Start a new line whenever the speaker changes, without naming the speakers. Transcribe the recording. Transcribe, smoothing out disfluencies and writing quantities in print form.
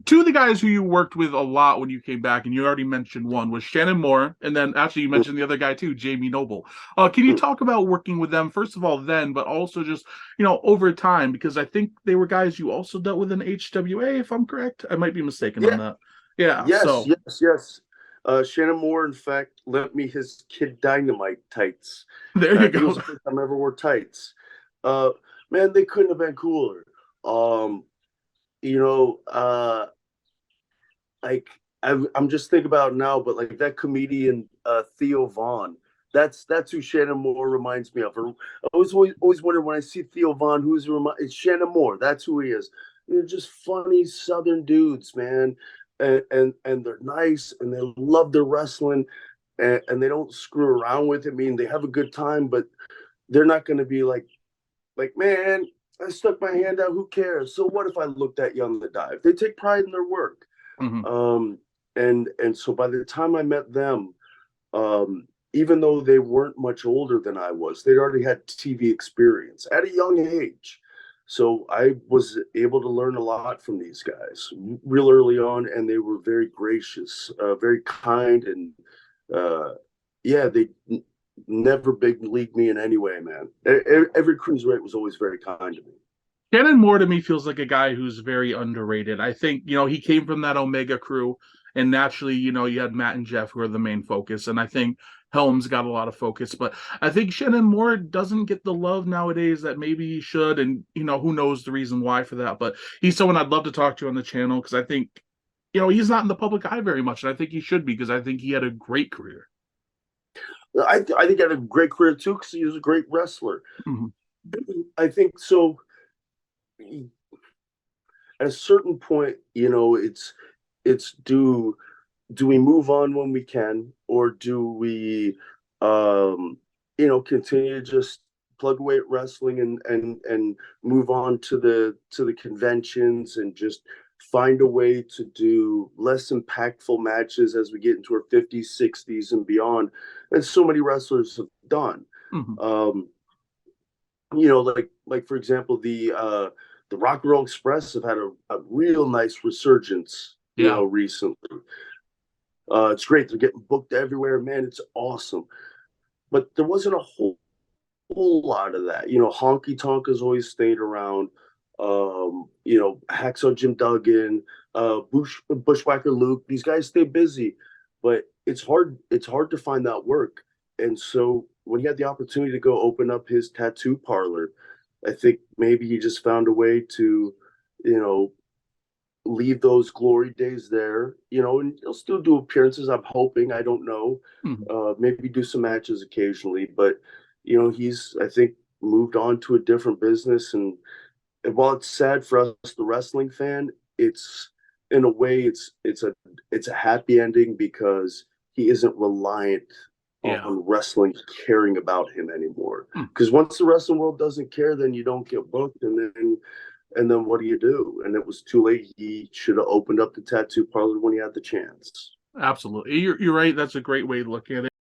two of the guys who you worked with a lot when you came back, and you already mentioned one, was Shannon Moore, and then actually you mentioned the other guy too, Jamie Noble. Can you talk about working with them, first of all, then, but also just, over time? Because I think they were guys you also dealt with in HWA, if I'm correct. I might be mistaken on
Yeah.
that. Yeah,
Yes.
so
Yes. Yes. Shannon Moore, in fact, lent me his Kid Dynamite tights.
there
I
you
think it was
go.
the first time I ever wore tights. Uh, man, they couldn't have been cooler. Um, you know, like I'm just thinking about it now, but like that comedian Theo Vaughn, that's who Shannon Moore reminds me of. I always wonder when I see Theo Vaughn, it's Shannon Moore. That's who he is. They're just funny Southern dudes, man, and they're nice and they love their wrestling, and they don't screw around with it. I mean, they have a good time, but they're not going to be like man. I stuck my hand out. Who cares? So what if I looked at you on the dive? They take pride in their work.
Mhm.
Um, and so by the time I met them, even though they weren't much older than I was, they'd already had TV experience at a young age. So I was able to learn a lot from these guys real early on, and they were very gracious, very kind, and yeah, they never big leagued me in any way, man. Every cruiserweight was always very kind to me.
Shannon Moore to me feels like a guy who's very underrated. I think, he came from that Omega crew, and naturally, you had Matt and Jeff who are the main focus. And I think Helms got a lot of focus. But I think Shannon Moore doesn't get the love nowadays that maybe he should. And, who knows the reason why for that. But he's someone I'd love to talk to on the channel because I think, he's not in the public eye very much. And I think he should be because I think he had a great career.
I think he had a great career too because he was a great wrestler.
Mm-hmm.
I think so. At a certain point, it's do we move on when we can, or do we, continue to just plug away at wrestling and move on to the conventions and just find a way to do less impactful matches as we get into our 50s, 60s, and beyond, as so many wrestlers have done.
Mm-hmm.
Um, like for example, the Rock and Roll Express have had a real nice resurgence,
Yeah.
recently. It's great. They're getting booked everywhere, man. It's awesome. But there wasn't a whole lot of that. Honky Tonk has always stayed around. Hacksaw Jim Duggan, Bushwhacker Luke. These guys stay busy, but it's hard. It's hard to find that work. And so when he had the opportunity to go open up his tattoo parlor, I think maybe he just found a way to, you know, leave those glory days there, and he'll still do appearances. I'm hoping. I don't know.
Mm-hmm.
Maybe do some matches occasionally, but he's I think moved on to a different business. And while it's sad for us, the wrestling fan, it's in a way it's a happy ending because he isn't reliant
Yeah.
on wrestling caring about him anymore.
Hmm.
Because once the wrestling world doesn't care, then you don't get booked, and then what do you do? And it was too late. He should have opened up the tattoo parlor when he had the chance.
Absolutely. You're right. That's a great way to look at it.